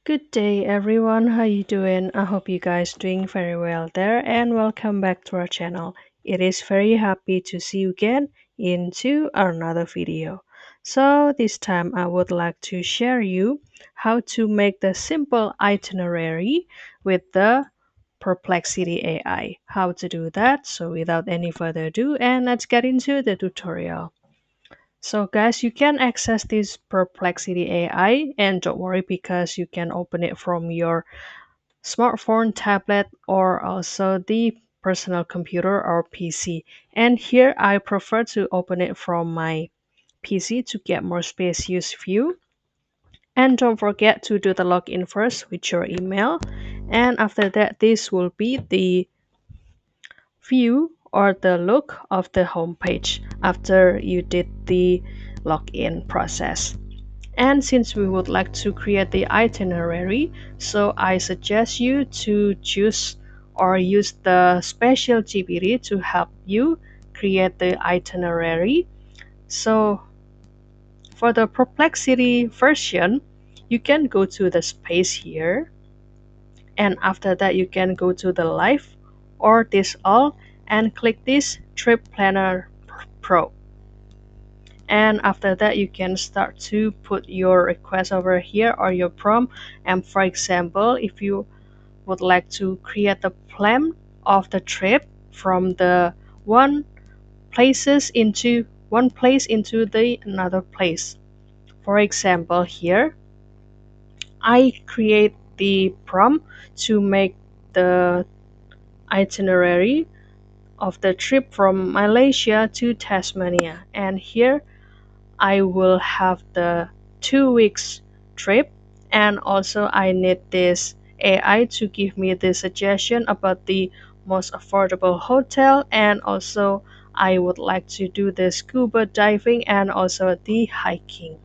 Good day everyone, how you doing? I hope you guys doing very well there and welcome back to our channel. It is very happy to see you again into another video. So this time I would like to share you how to make the simple itinerary with the Perplexity AI. How to do that. So without any further ado, and let's get into the tutorial. So guys, you can access this Perplexity AI and don't worry because you can open it from your smartphone, tablet, or also the personal computer or PC. And here I prefer to open it from my PC to get more spacious view. And don't forget to do the login first with your email. And after that, this will be the view or the look of the home page after you did the login process. And since we would like to create the itinerary, so I suggest you to choose or use the special GPT to help you create the itinerary. So for the Perplexity version, you can go to the space here, and after that you can go to the live or this all and click this Trip Planner Pro. And after that you can start to put your request over here or your prompt. And for example, if you would like to create a plan of the trip from the one place into the another place. For example, here I create the prompt to make the itinerary of the trip from Malaysia to Tasmania, and here I will have the 2 weeks trip, and also I need this AI to give me the suggestion about the most affordable hotel, and also I would like to do the scuba diving and also the hiking.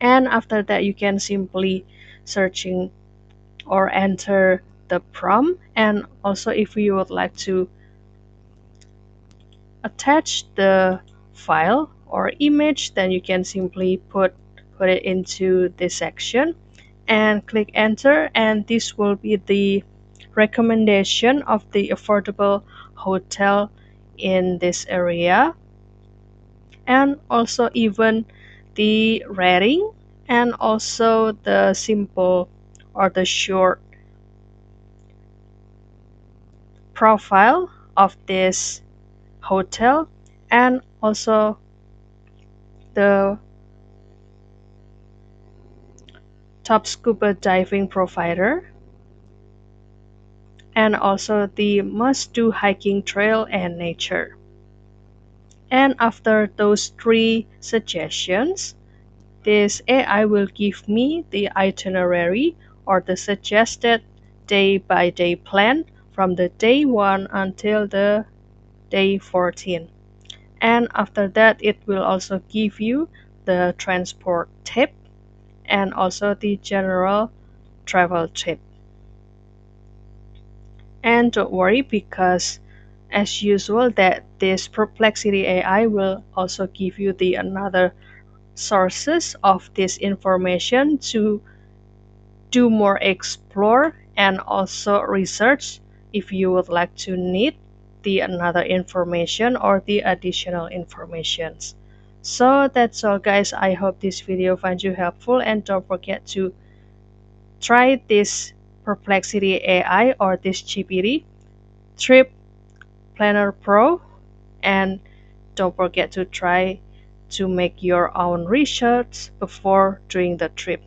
And after that you can simply searching or enter the prompt, and also if you would like to attach the file or image, then you can simply put it into this section and click enter, and this will be the recommendation of the affordable hotel in this area, and also even the rating, and also the simple or the short profile of this hotel, and also the top scuba diving provider, and also the must-do hiking trail and nature. And after those three suggestions, this AI will give me the itinerary or the suggested day-by-day plan from the day 1 until the day 14. And after that, it will also give you the transport tip and also the general travel tip. And don't worry because as usual that this Perplexity AI will also give you the another sources of this information to do more explore and also research if you would like to need the another information or the additional informations. So that's all guys, I hope this video finds you helpful, and don't forget to try this Perplexity AI or this GPT Trip Planner Pro, and don't forget to try to make your own research before doing the trip.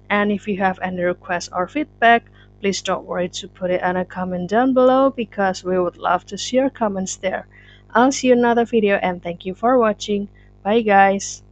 And if you have any requests or feedback, please don't worry to put it in a comment down below because we would love to see your comments there. I'll see you in another video and thank you for watching. Bye guys.